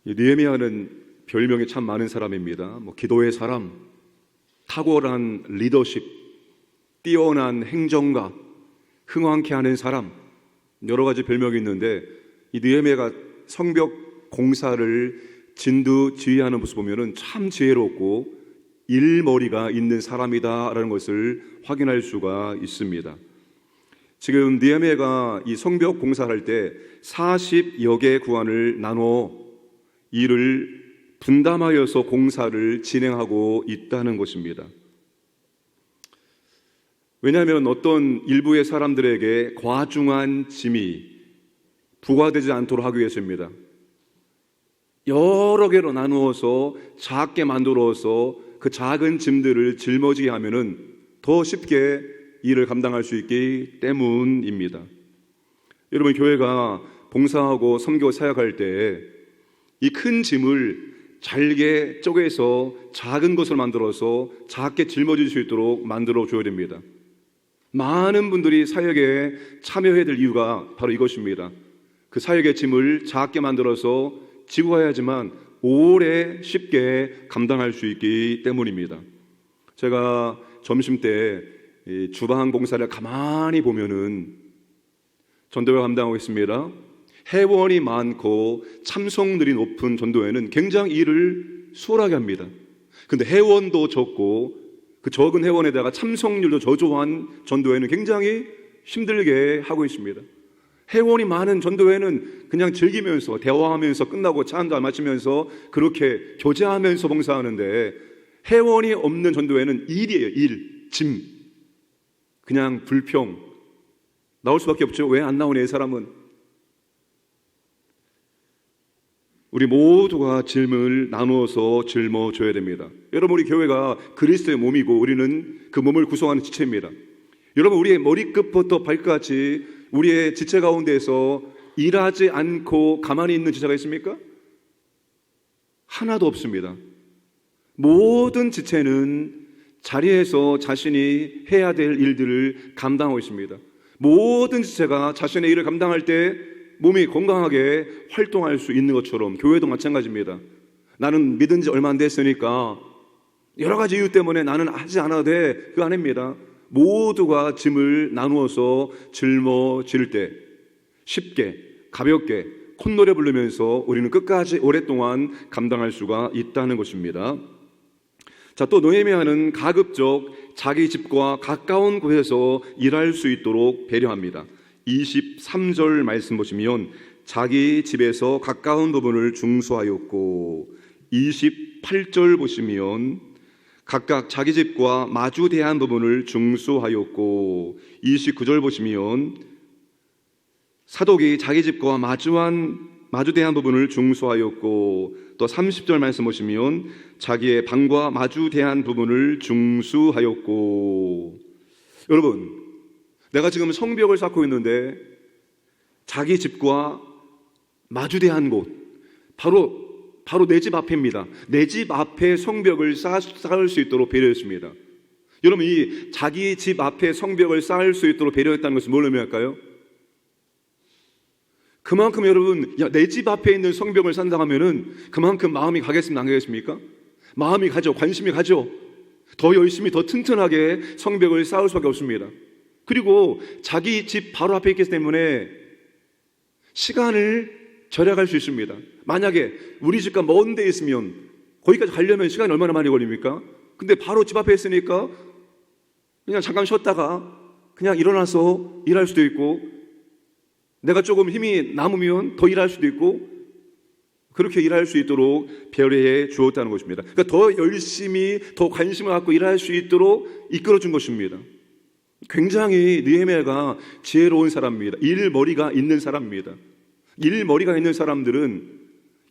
이 느헤미야는 별명이 참 많은 사람입니다. 기도의 사람, 탁월한 리더십, 뛰어난 행정가, 흥왕케 하는 사람, 여러 가지 별명이 있는데 이 느헤미야가 성벽 공사를 진두지휘하는 모습 보면은 참 지혜롭고 일머리가 있는 사람이다라는 것을 확인할 수가 있습니다. 지금 느헤미야가 이 성벽 공사할 때 40여 개 구간을 나눠 이를 분담하여서 공사를 진행하고 있다는 것입니다. 왜냐하면 어떤 일부의 사람들에게 과중한 짐이 부과되지 않도록 하기 위해서입니다. 여러 개로 나누어서 작게 만들어서 그 작은 짐들을 짊어지게 하면은 더 쉽게 일을 감당할 수 있기 때문입니다. 여러분, 교회가 봉사하고 섬기고 사역할 때 이 큰 짐을 잘게 쪼개서 작은 것을 만들어서 작게 짊어질 수 있도록 만들어 줘야 됩니다. 많은 분들이 사역에 참여해야 될 이유가 바로 이것입니다. 그 사역의 짐을 작게 만들어서 지고 가야지만 오래 쉽게 감당할 수 있기 때문입니다. 제가 점심때 주방 봉사를 가만히 보면은 전도회 감당하고 있습니다. 회원이 많고 참석률이 높은 전도회는 굉장히 일을 수월하게 합니다. 근데 회원도 적고 그 적은 회원에다가 참석률도 저조한 전도회는 굉장히 힘들게 하고 있습니다. 회원이 많은 전도회는 그냥 즐기면서 대화하면서 끝나고 차 한잔 마시면서 그렇게 교제하면서 봉사하는데, 회원이 없는 전도회는 일이에요. 일, 짐, 그냥 불평 나올 수밖에 없죠. 왜 안 나오네 이 사람은. 우리 모두가 짐을 나누어서 짊어져야 됩니다. 여러분, 우리 교회가 그리스도의 몸이고 우리는 그 몸을 구성하는 지체입니다. 여러분, 우리의 머리끝부터 발끝까지 우리의 지체 가운데에서 일하지 않고 가만히 있는 지체가 있습니까? 하나도 없습니다. 모든 지체는 자리에서 자신이 해야 될 일들을 감당하고 있습니다. 모든 지체가 자신의 일을 감당할 때 몸이 건강하게 활동할 수 있는 것처럼 교회도 마찬가지입니다. 나는 믿은 지 얼마 안 됐으니까 여러 가지 이유 때문에 나는 하지 않아도 돼, 그거 아닙니다. 모두가 짐을 나누어서 짊어질 때 쉽게 가볍게 콧노래 부르면서 우리는 끝까지 오랫동안 감당할 수가 있다는 것입니다. 자, 또 느헤미야는 가급적 자기 집과 가까운 곳에서 일할 수 있도록 배려합니다. 23절 말씀 보시면 자기 집에서 가까운 부분을 중수하였고, 28절 보시면 각각 자기 집과 마주대한 부분을 중수하였고, 29절 보시면 사독이 자기 집과 마주대한 부분을 중수하였고, 또 30절 말씀 보시면 자기의 방과 마주대한 부분을 중수하였고. 여러분, 내가 지금 성벽을 쌓고 있는데 자기 집과 마주대한 곳, 바로 내 집 앞입니다. 내 집 앞에 성벽을 쌓을 수 있도록 배려했습니다. 여러분, 이 자기 집 앞에 성벽을 쌓을 수 있도록 배려했다는 것은 뭘 의미할까요? 그만큼 여러분, 내 집 앞에 있는 성벽을 쌓는다 하면은 그만큼 마음이 가겠습니까? 안 가겠습니까? 마음이 가죠. 관심이 가죠. 더 열심히 더 튼튼하게 성벽을 쌓을 수밖에 없습니다. 그리고 자기 집 바로 앞에 있기 때문에 시간을 절약할 수 있습니다. 만약에 우리 집과 먼 데 있으면 거기까지 가려면 시간이 얼마나 많이 걸립니까? 근데 바로 집 앞에 있으니까 그냥 잠깐 쉬었다가 그냥 일어나서 일할 수도 있고, 내가 조금 힘이 남으면 더 일할 수도 있고, 그렇게 일할 수 있도록 배려해 주었다는 것입니다. 그러니까 더 열심히 더 관심을 갖고 일할 수 있도록 이끌어 준 것입니다. 굉장히 느헤미야가 지혜로운 사람입니다. 일머리가 있는 사람입니다. 일머리가 있는 사람들은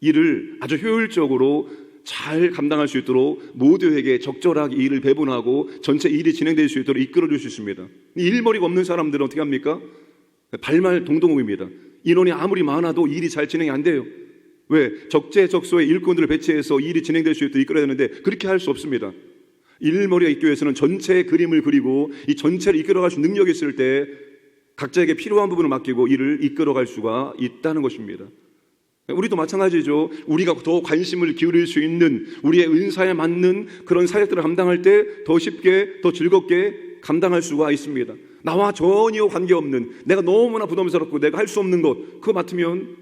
일을 아주 효율적으로 잘 감당할 수 있도록 모두에게 적절하게 일을 배분하고 전체 일이 진행될 수 있도록 이끌어 줄 수 있습니다. 일머리가 없는 사람들은 어떻게 합니까? 발말 동동욱입니다. 인원이 아무리 많아도 일이 잘 진행이 안 돼요. 왜? 적재적소에 일꾼들을 배치해서 일이 진행될 수 있도록 이끌어야 되는데 그렇게 할 수 없습니다. 일머리가 있기 위해서는 전체의 그림을 그리고 이 전체를 이끌어갈 수 있는 능력이 있을 때 각자에게 필요한 부분을 맡기고 일을 이끌어갈 수가 있다는 것입니다. 우리도 마찬가지죠. 우리가 더 관심을 기울일 수 있는 우리의 은사에 맞는 그런 사역들을 감당할 때 더 쉽게, 더 즐겁게 감당할 수가 있습니다. 나와 전혀 관계없는, 내가 너무나 부담스럽고 내가 할 수 없는 것, 그거 맡으면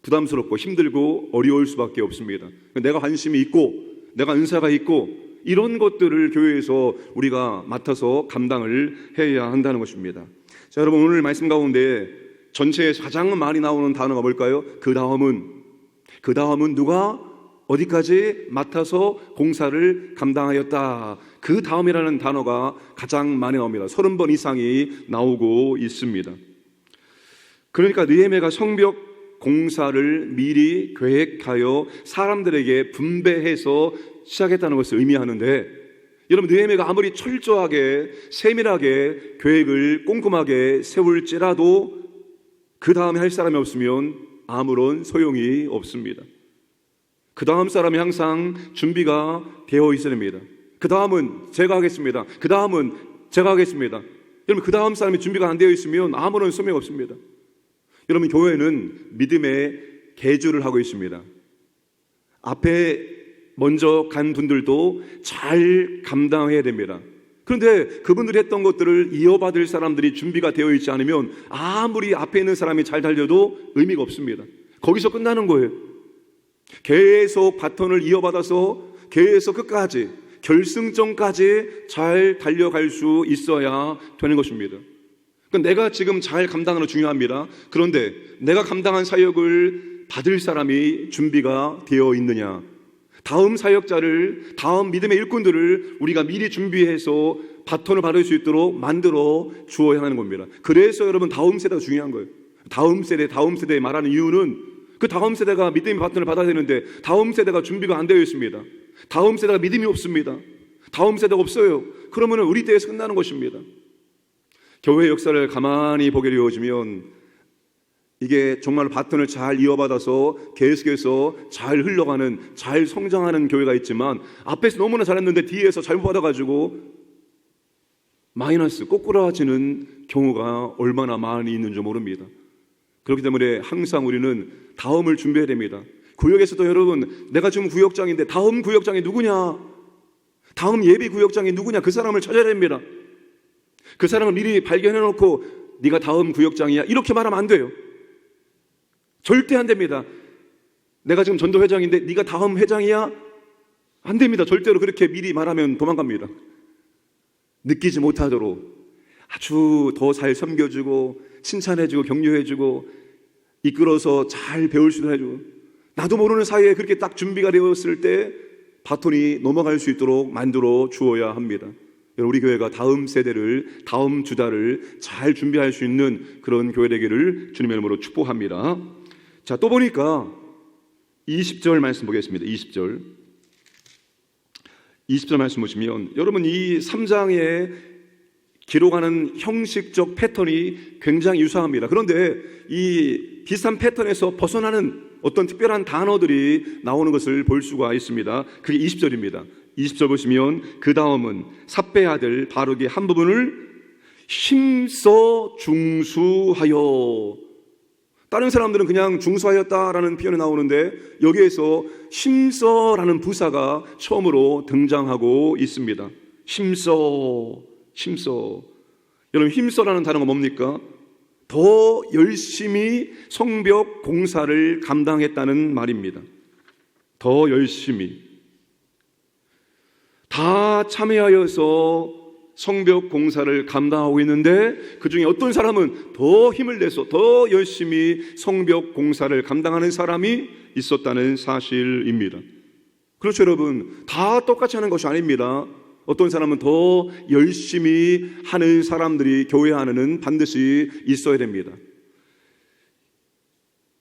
부담스럽고 힘들고 어려울 수밖에 없습니다. 내가 관심이 있고 내가 은사가 있고 이런 것들을 교회에서 우리가 맡아서 감당을 해야 한다는 것입니다. 자, 여러분, 오늘 말씀 가운데 전체에서 가장 많이 나오는 단어가 뭘까요? 그 다음은 누가 어디까지 맡아서 공사를 감당하였다. 그 다음이라는 단어가 가장 많이 나옵니다. 30번 이상이 나오고 있습니다. 그러니까 느헤미야가 성벽 공사를 미리 계획하여 사람들에게 분배해서 시작했다는 것을 의미하는데, 여러분, 느헤미야가 아무리 철저하게 세밀하게 계획을 꼼꼼하게 세울지라도 그 다음에 할 사람이 없으면 아무런 소용이 없습니다. 그 다음 사람이 항상 준비가 되어 있어야 됩니다. 그 다음은 제가 하겠습니다. 그 다음은 제가 하겠습니다. 여러분, 그 다음 사람이 준비가 안 되어 있으면 아무런 소용이 없습니다. 여러분, 교회는 믿음의 계주를 하고 있습니다. 앞에 먼저 간 분들도 잘 감당해야 됩니다. 그런데 그분들이 했던 것들을 이어받을 사람들이 준비가 되어 있지 않으면 아무리 앞에 있는 사람이 잘 달려도 의미가 없습니다. 거기서 끝나는 거예요. 계속 바톤을 이어받아서 계속 끝까지 결승점까지 잘 달려갈 수 있어야 되는 것입니다. 그러니까 내가 지금 잘 감당하는 거 중요합니다. 그런데 내가 감당한 사역을 받을 사람이 준비가 되어 있느냐, 다음 사역자를, 다음 믿음의 일꾼들을 우리가 미리 준비해서 바톤을 받을 수 있도록 만들어 주어야 하는 겁니다. 그래서 여러분, 다음 세대가 중요한 거예요. 다음 세대 말하는 이유는 그 다음 세대가 믿음의 바톤을 받아야 되는데 다음 세대가 준비가 안 되어 있습니다. 다음 세대가 믿음이 없습니다. 다음 세대가 없어요. 그러면 우리 때에서 끝나는 것입니다. 교회의 역사를 가만히 보게 되어지면 이게 정말 바톤을 잘 이어받아서 계속해서 잘 흘러가는, 잘 성장하는 교회가 있지만 앞에서 너무나 잘했는데 뒤에서 잘못 받아가지고 마이너스, 꼬꾸라지는 경우가 얼마나 많이 있는지 모릅니다. 그렇기 때문에 항상 우리는 다음을 준비해야 됩니다. 구역에서도 여러분, 내가 지금 구역장인데 다음 구역장이 누구냐, 다음 예비 구역장이 누구냐, 그 사람을 찾아야 됩니다. 그 사람을 미리 발견해놓고 네가 다음 구역장이야 이렇게 말하면 안 돼요. 절대 안 됩니다. 내가 지금 전도회장인데 네가 다음 회장이야? 안 됩니다. 절대로 그렇게 미리 말하면 도망갑니다. 느끼지 못하도록 아주 더 잘 섬겨주고 칭찬해주고 격려해주고 이끌어서 잘 배울 수 있도록 해주고, 나도 모르는 사이에 그렇게 딱 준비가 되었을 때 바톤이 넘어갈 수 있도록 만들어 주어야 합니다. 우리 교회가 다음 세대를, 다음 주자를 잘 준비할 수 있는 그런 교회 되기를 주님의 이름으로 축복합니다. 자, 또 보니까 20절 말씀 보겠습니다. 20절 말씀 보시면 여러분, 이 3장에 기록하는 형식적 패턴이 굉장히 유사합니다. 그런데 이 비슷한 패턴에서 벗어나는 어떤 특별한 단어들이 나오는 것을 볼 수가 있습니다. 그게 20절입니다. 20절 보시면 그 다음은 삽배의 아들 바룩의 한 부분을 힘써 중수하여, 다른 사람들은 그냥 중수하였다라는 표현이 나오는데 여기에서 힘써라는 부사가 처음으로 등장하고 있습니다. 힘써. 여러분, 힘써라는 단어가 뭡니까? 더 열심히 성벽 공사를 감당했다는 말입니다. 더 열심히 다 참여하여서 성벽 공사를 감당하고 있는데 그 중에 어떤 사람은 더 힘을 내서 더 열심히 성벽 공사를 감당하는 사람이 있었다는 사실입니다. 그렇죠, 여러분. 다 똑같이 하는 것이 아닙니다. 어떤 사람은 더 열심히 하는 사람들이 교회 안에는 반드시 있어야 됩니다.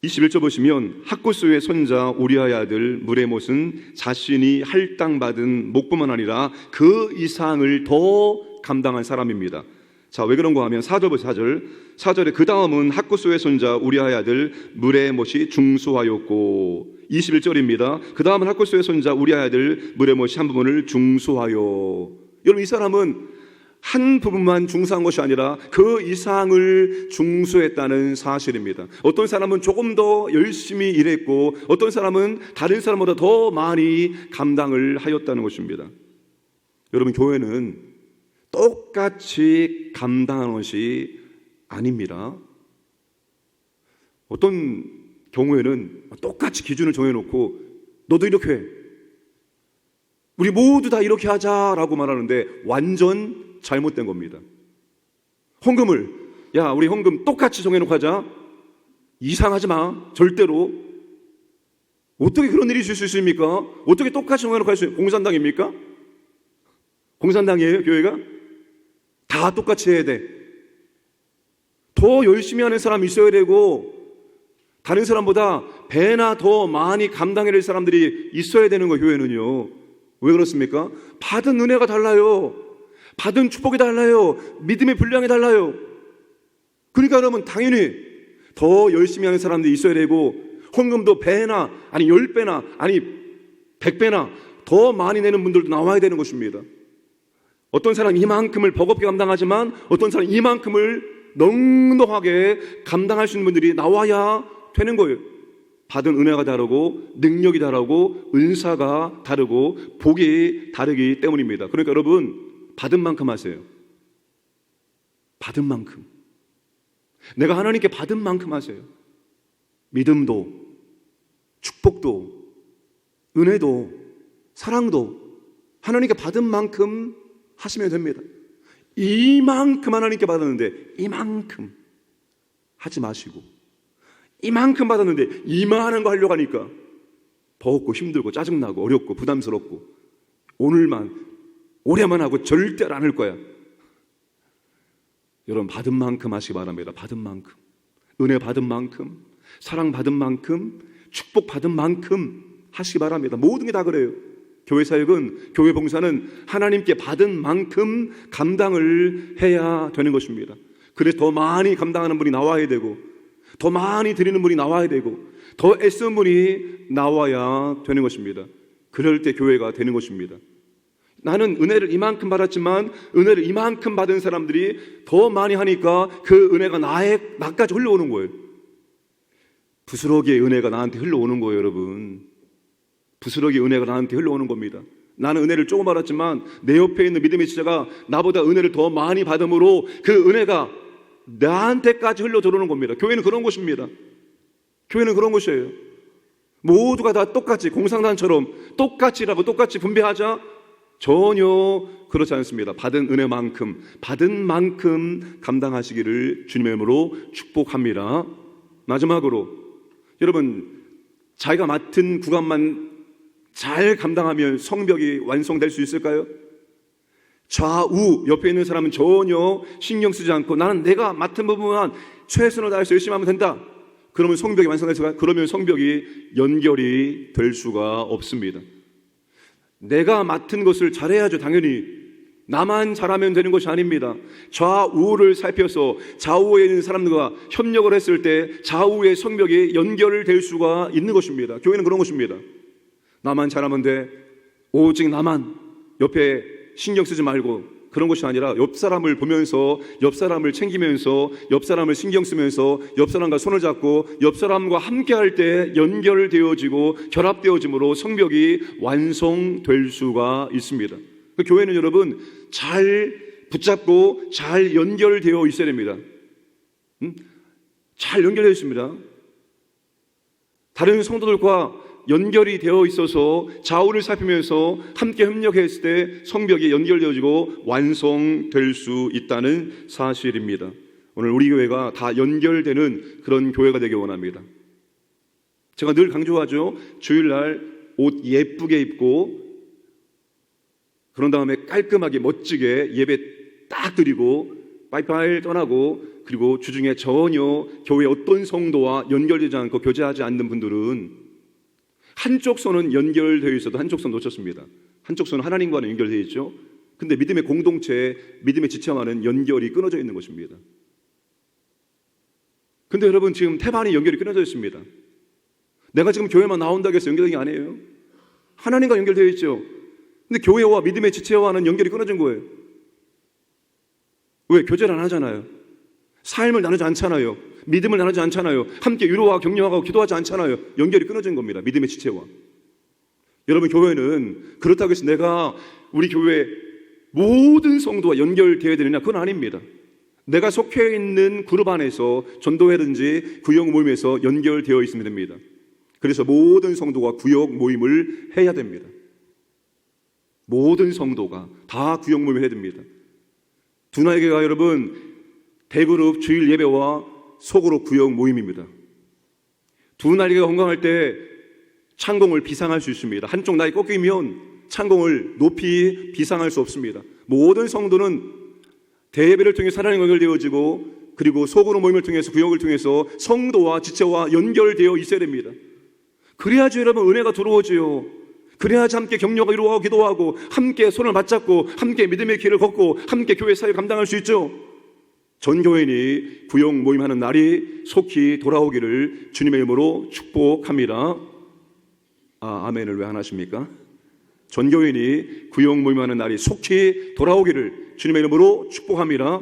21절 보시면 학구스의 손자 우리아의 아들 무레못은 자신이 할당받은 목뿐만 아니라 그 이상을 더 감당한 사람입니다. 자, 왜 그런가 하면 4절 보세요. 4절에 그 다음은 학구스의 손자 우리아의 아들 무레못이 중수하였고, 21절입니다. 그 다음은 학구스의 손자 우리아의 아들 무레못이 한 부분을 중수하여. 여러분, 이 사람은 한 부분만 중수한 것이 아니라 그 이상을 중수했다는 사실입니다. 어떤 사람은 조금 더 열심히 일했고 어떤 사람은 다른 사람보다 더 많이 감당을 하였다는 것입니다. 여러분, 교회는 똑같이 감당하는 것이 아닙니다. 어떤 경우에는 똑같이 기준을 정해놓고 너도 이렇게 해, 우리 모두 다 이렇게 하자라고 말하는데 완전 잘못된 겁니다. 헌금을, 야, 우리 헌금 똑같이 정해놓고 하자. 이상하지 마, 절대로. 어떻게 그런 일이 있을 수 있습니까? 어떻게 똑같이 정해놓고 할 수 있습니까? 공산당입니까? 공산당이에요, 교회가? 다 똑같이 해야 돼. 더 열심히 하는 사람이 있어야 되고 다른 사람보다 배나 더 많이 감당해낼 사람들이 있어야 되는 거예요, 교회는요. 왜 그렇습니까? 받은 은혜가 달라요. 받은 축복이 달라요. 믿음의 분량이 달라요. 그러니까 여러분, 당연히 더 열심히 하는 사람들이 있어야 되고 헌금도 배나 아니 10배나 아니 100배나 더 많이 내는 분들도 나와야 되는 것입니다. 어떤 사람은 이만큼을 버겁게 감당하지만 어떤 사람은 이만큼을 넉넉하게 감당할 수 있는 분들이 나와야 되는 거예요. 받은 은혜가 다르고 능력이 다르고 은사가 다르고 복이 다르기 때문입니다. 그러니까 여러분, 받은 만큼 하세요. 받은 만큼. 내가 하나님께 받은 만큼 하세요. 믿음도 축복도 은혜도 사랑도 하나님께 받은 만큼 하시면 됩니다. 이만큼 하나님께 받았는데 이만큼 하지 마시고, 이만큼 받았는데 이만한 거 하려고 하니까 버겁고 힘들고 짜증나고 어렵고 부담스럽고 올해만 하고 절대 안 할 거야. 여러분, 받은 만큼 하시기 바랍니다. 받은 만큼, 은혜 받은 만큼, 사랑 받은 만큼, 축복 받은 만큼 하시기 바랍니다. 모든 게 다 그래요. 교회 사역은, 교회 봉사는 하나님께 받은 만큼 감당을 해야 되는 것입니다. 그래서 더 많이 감당하는 분이 나와야 되고 더 많이 드리는 분이 나와야 되고 더 애쓰는 분이 나와야 되는 것입니다. 그럴 때 교회가 되는 것입니다. 나는 은혜를 이만큼 받았지만 은혜를 이만큼 받은 사람들이 더 많이 하니까 그 은혜가 나까지 흘러오는 거예요. 부스러기의 은혜가 나한테 흘러오는 거예요, 여러분. 부스러기의 은혜가 나한테 흘러오는 겁니다. 나는 은혜를 조금 받았지만 내 옆에 있는 믿음의 지체가 나보다 은혜를 더 많이 받음으로 그 은혜가 나한테까지 흘러 들어오는 겁니다. 교회는 그런 곳입니다. 교회는 그런 곳이에요. 모두가 다 똑같이 공산당처럼 똑같이 일하고 똑같이 분배하자? 전혀 그렇지 않습니다. 받은 은혜만큼, 받은 만큼 감당하시기를 주님의 이름으로 축복합니다. 마지막으로, 여러분, 자기가 맡은 구간만 잘 감당하면 성벽이 완성될 수 있을까요? 좌우 옆에 있는 사람은 전혀 신경 쓰지 않고 나는 내가 맡은 부분만 최선을 다해서 열심히 하면 된다. 그러면 성벽이 완성될까요? 그러면 성벽이 연결이 될 수가 없습니다. 내가 맡은 것을 잘해야죠. 당연히 나만 잘하면 되는 것이 아닙니다. 좌우를 살펴서 좌우에 있는 사람들과 협력을 했을 때 좌우의 성벽이 연결될 수가 있는 것입니다. 교회는 그런 것입니다. 나만 잘하면 돼. 오직 나만. 옆에 신경 쓰지 말고. 그런 것이 아니라 옆 사람을 보면서, 옆 사람을 챙기면서, 옆 사람을 신경 쓰면서, 옆 사람과 손을 잡고 옆 사람과 함께 할 때 연결되어지고 결합되어짐으로 성벽이 완성될 수가 있습니다. 그 교회는 여러분 잘 붙잡고 잘 연결되어 있어야 됩니다. 잘 연결되어 있습니다. 다른 성도들과 연결이 되어 있어서 좌우를 살피면서 함께 협력했을 때 성벽이 연결되어지고 완성될 수 있다는 사실입니다. 오늘 우리 교회가 다 연결되는 그런 교회가 되길 원합니다. 제가 늘 강조하죠. 주일날 옷 예쁘게 입고 그런 다음에 깔끔하게 멋지게 예배 딱 드리고 빠이빠이 떠나고 그리고 주중에 전혀 교회 어떤 성도와 연결되지 않고 교제하지 않는 분들은 한쪽 손은 연결되어 있어도 한쪽 손 놓쳤습니다. 한쪽 손은 하나님과는 연결되어 있죠. 근데 믿음의 공동체, 믿음의 지체와는 연결이 끊어져 있는 것입니다. 근데 여러분 지금 태반이 연결이 끊어져 있습니다. 내가 지금 교회만 나온다고 해서 연결된 게 아니에요. 하나님과 연결되어 있죠. 근데 교회와 믿음의 지체와는 연결이 끊어진 거예요. 왜? 교제를 안 하잖아요. 삶을 나누지 않잖아요. 믿음을 나누지 않잖아요. 함께 위로하고 격려하고 기도하지 않잖아요. 연결이 끊어진 겁니다. 믿음의 지체와. 여러분, 교회는 그렇다고 해서 내가 우리 교회 모든 성도와 연결되어야 되느냐? 그건 아닙니다. 내가 속해 있는 그룹 안에서 전도회든지 구역 모임에서 연결되어 있으면 됩니다. 그래서 모든 성도가 구역 모임을 해야 됩니다. 모든 성도가 다 구역 모임을 해야 됩니다. 두날개가 여러분 대그룹 주일 예배와 소그룹 구역 모임입니다. 두날개가 건강할 때 창공을 비상할 수 있습니다. 한쪽 날이 꺾이면 창공을 높이 비상할 수 없습니다. 모든 성도는 대예배를 통해 하나님 연결되어지고 그리고 소그룹 모임을 통해서 구역을 통해서 성도와 지체와 연결되어 있어야 됩니다. 그래야지 여러분 은혜가 들어오지요. 그래야지 함께 격려하고 위로하고 기도하고 함께 손을 맞잡고 함께 믿음의 길을 걷고 함께 교회 사역을 감당할 수 있죠. 전 교인이 구역 모임하는 날이 속히 돌아오기를 주님의 이름으로 축복합니다. 아멘을 왜 안 하십니까? 전 교인이 구역 모임하는 날이 속히 돌아오기를 주님의 이름으로 축복합니다.